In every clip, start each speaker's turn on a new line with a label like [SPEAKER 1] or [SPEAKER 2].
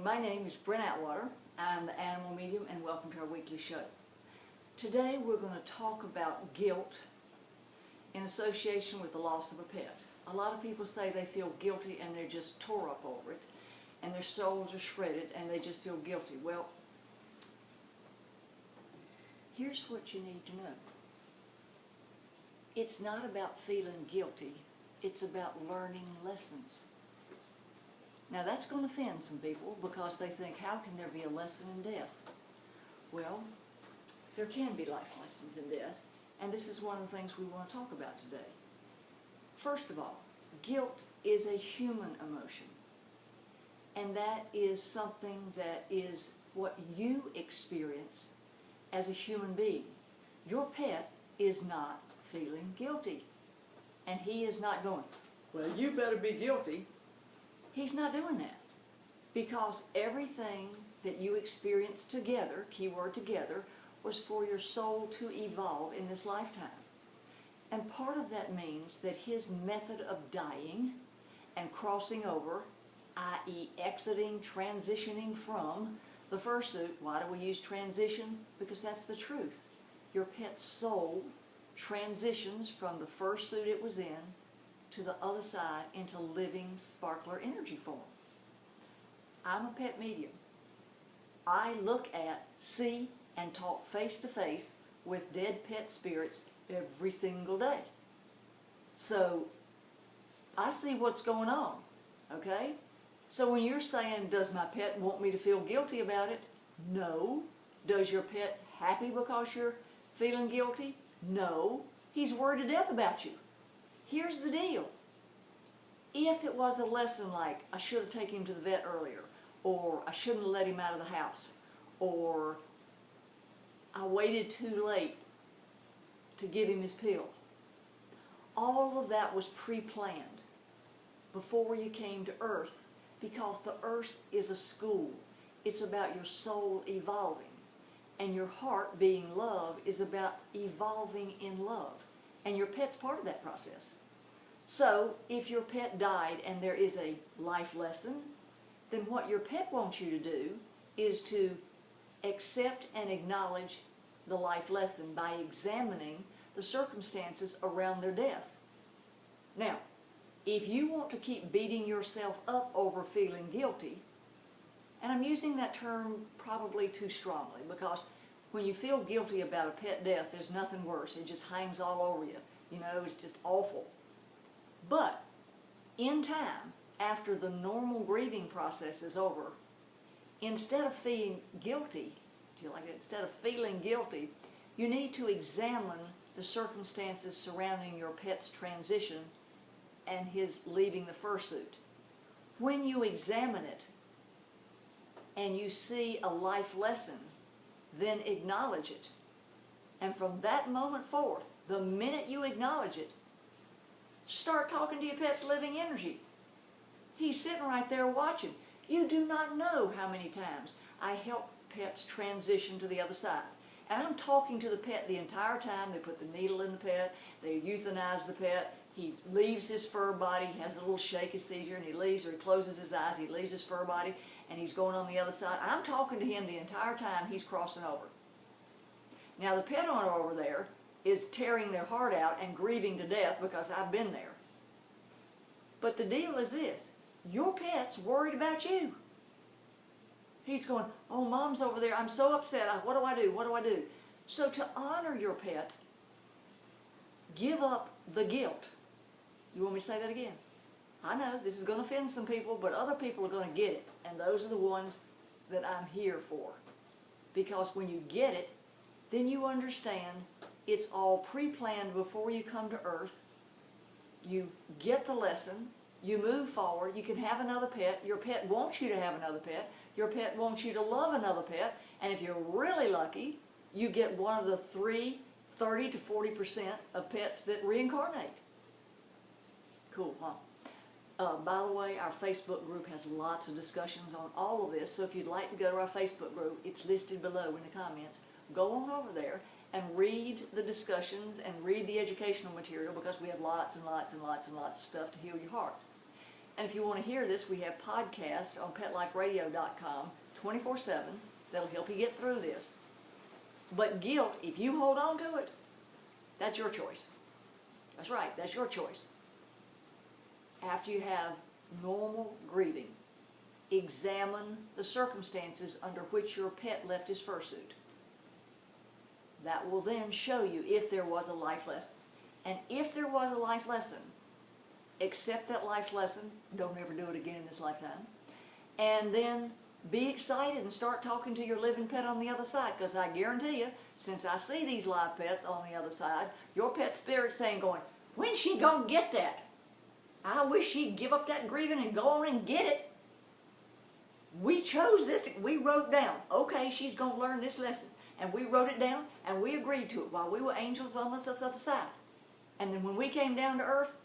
[SPEAKER 1] My name is Brent Atwater. I'm the Animal Medium, and welcome to our weekly show. Today we're going to talk about guilt in association with the loss of a pet. A lot of people say they feel guilty and they're just tore up over it, and their souls are shredded and they just feel guilty. Well, here's what you need to know. It's not about feeling guilty, it's about learning lessons. Now that's going to offend some people because they think, how can there be a lesson in death? Well, there can be life lessons in death, and this is one of the things we want to talk about today. First of all, guilt is a human emotion, and that is something that is what you experience as a human being. Your pet is not feeling guilty, and he is not going, well, you better be guilty. He's not doing that, because everything that you experienced together, keyword together, was for your soul to evolve in this lifetime. And part of that means that his method of dying and crossing over, i.e. exiting, transitioning from the fursuit. Why do we use transition? Because that's the truth. Your pet's soul transitions from the fursuit it was in to the other side into living sparkler energy form. I'm a pet medium. I look at, see, and talk face to face with dead pet spirits every single day. So I see what's going on, okay? So when you're saying, does my pet want me to feel guilty about it? No. Does your pet happy because you're feeling guilty? No. He's worried to death about you. Here's the deal. If it was a lesson like, I should have taken him to the vet earlier, or I shouldn't have let him out of the house, or I waited too late to give him his pill, all of that was pre-planned before you came to Earth, because the Earth is a school. It's about your soul evolving, and your heart being love is about evolving in love, and your pet's part of that process. So if your pet died and there is a life lesson, then what your pet wants you to do is to accept and acknowledge the life lesson by examining the circumstances around their death. Now, if you want to keep beating yourself up over feeling guilty, and I'm using that term probably too strongly, because when you feel guilty about a pet death, there's nothing worse. It just hangs all over you. You know, it's just awful. But in time, after the normal grieving process is over, instead of feeling guilty, instead of feeling guilty, you need to examine the circumstances surrounding your pet's transition and his leaving the fursuit. When you examine it and you see a life lesson, then acknowledge it. And from that moment forth, the minute you acknowledge it, start talking to your pet's living energy. He's sitting right there watching. You do not know how many times I help pets transition to the other side. And I'm talking to the pet the entire time. They put the needle in the pet. They euthanize the pet. He leaves his fur body. He has a little shaky seizure, and he leaves, or he closes his eyes. He leaves his fur body, and he's going on the other side. I'm talking to him the entire time he's crossing over. Now the pet owner over there is tearing their heart out and grieving to death because I've been there. But the deal is this. Your pet's worried about you. He's going, oh, Mom's over there. I'm so upset. What do I do? What do I do? So to honor your pet, give up the guilt. You want me to say that again? I know this is going to offend some people, but other people are going to get it. And those are the ones that I'm here for. Because when you get it, then you understand it's all pre-planned before you come to Earth. You get the lesson. You move forward. You can have another pet. Your pet wants you to have another pet. Your pet wants you to love another pet. And if you're really lucky, you get one of the 30 to 40% of pets that reincarnate. Cool, huh? By the way, our Facebook group has lots of discussions on all of this. So if you'd like to go to our Facebook group, it's listed below in the comments. Go on over there and read the discussions and read the educational material, because we have lots and lots and lots and lots of stuff to heal your heart. And if you want to hear this, we have podcasts on PetLifeRadio.com 24/7 that'll help you get through this. But guilt, if you hold on to it, that's your choice. That's right, that's your choice. After you have normal grieving, examine the circumstances under which your pet left his fursuit. That will then show you if there was a life lesson. And if there was a life lesson, accept that life lesson. Don't ever do it again in this lifetime. And then be excited and start talking to your living pet on the other side, because I guarantee you, since I see these live pets on the other side, your pet spirit's saying, going, when's she gonna get that? I wish she'd give up that grieving and go on and get it. We chose this, we wrote down, okay, she's gonna learn this lesson. And we wrote it down, and we agreed to it while we were angels on the other side. And then when we came down to earth,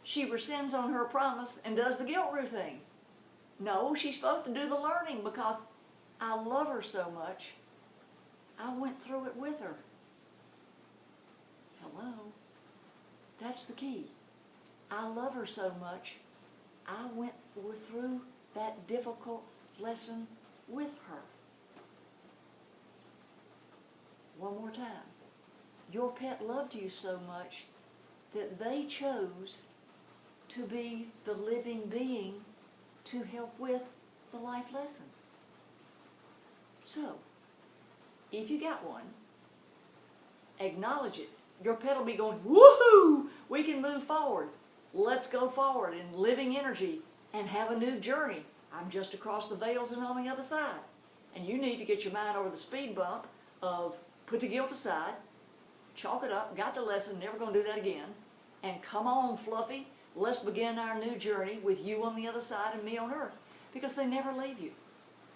[SPEAKER 1] she rescinds on her promise and does the guilt routine. No, she's supposed to do the learning, because I love her so much. I went through it with her. Hello? That's the key. I love her so much. I went through that difficult lesson with her. One more time. Your pet loved you so much that they chose to be the living being to help with the life lesson. So, if you got one, acknowledge it. Your pet will be going, woohoo! We can move forward. Let's go forward in living energy and have a new journey. I'm just across the veils and on the other side. And you need to get your mind over the speed bump of put the guilt aside, chalk it up, got the lesson, never going to do that again, and come on, Fluffy, let's begin our new journey with you on the other side and me on earth, because they never leave you.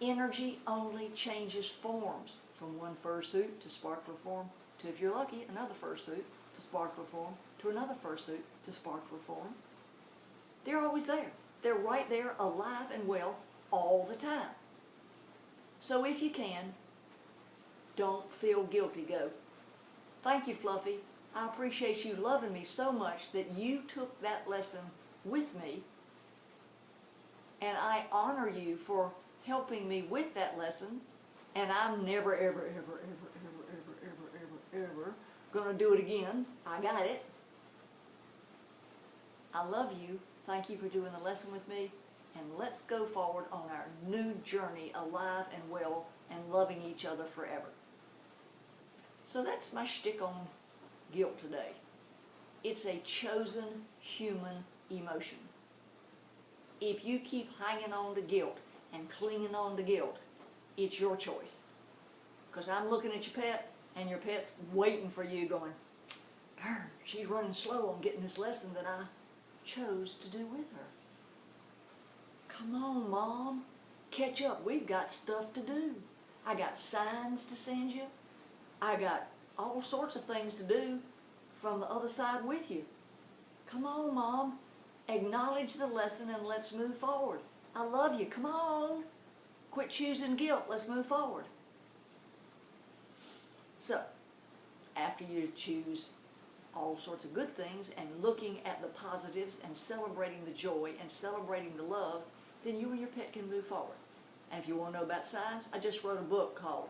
[SPEAKER 1] Energy only changes forms from one fursuit to sparkler form to, if you're lucky, another fursuit to sparkler form to another fursuit to sparkler form. They're always there. They're right there, alive and well, all the time. So if you can, don't feel guilty. Go, thank you, Fluffy. I appreciate you loving me so much that you took that lesson with me, and I honor you for helping me with that lesson, and I'm never, ever, ever, ever, ever, ever, ever, ever, ever going to do it again. I got it. I love you. Thank you for doing the lesson with me, and let's go forward on our new journey, alive and well, and loving each other forever. So that's my shtick on guilt today. It's a chosen human emotion. If you keep hanging on to guilt and clinging on to guilt, it's your choice. Because I'm looking at your pet, and your pet's waiting for you going, darn, she's running slow on getting this lesson that I chose to do with her. Come on, Mom. Catch up. We've got stuff to do. I got signs to send you. I got all sorts of things to do from the other side with you. Come on, Mom. Acknowledge the lesson and let's move forward. I love you. Come on. Quit choosing guilt. Let's move forward. So, after you choose all sorts of good things and looking at the positives and celebrating the joy and celebrating the love, then you and your pet can move forward. And if you want to know about signs, I just wrote a book called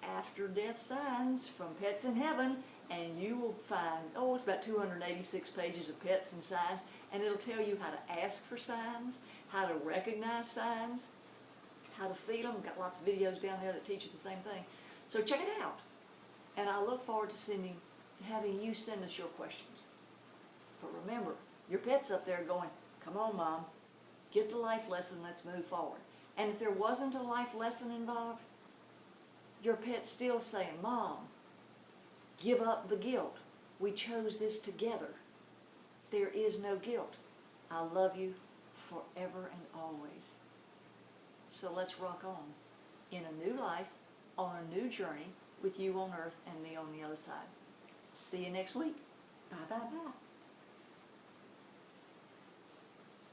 [SPEAKER 1] After Death Signs from Pets in Heaven, and you will find, it's about 286 pages of pets and signs, and it'll tell you how to ask for signs, how to recognize signs, how to feed them. Got lots of videos down there that teach you the same thing. So check it out. And I look forward to having you send us your questions. But remember, your pet's up there going, come on, Mom, get the life lesson, let's move forward. And if there wasn't a life lesson involved, your pet's still saying, Mom, give up the guilt. We chose this together. There is no guilt. I love you forever and always. So let's rock on in a new life, on a new journey, with you on earth and me on the other side. See you next week. Bye, bye, bye.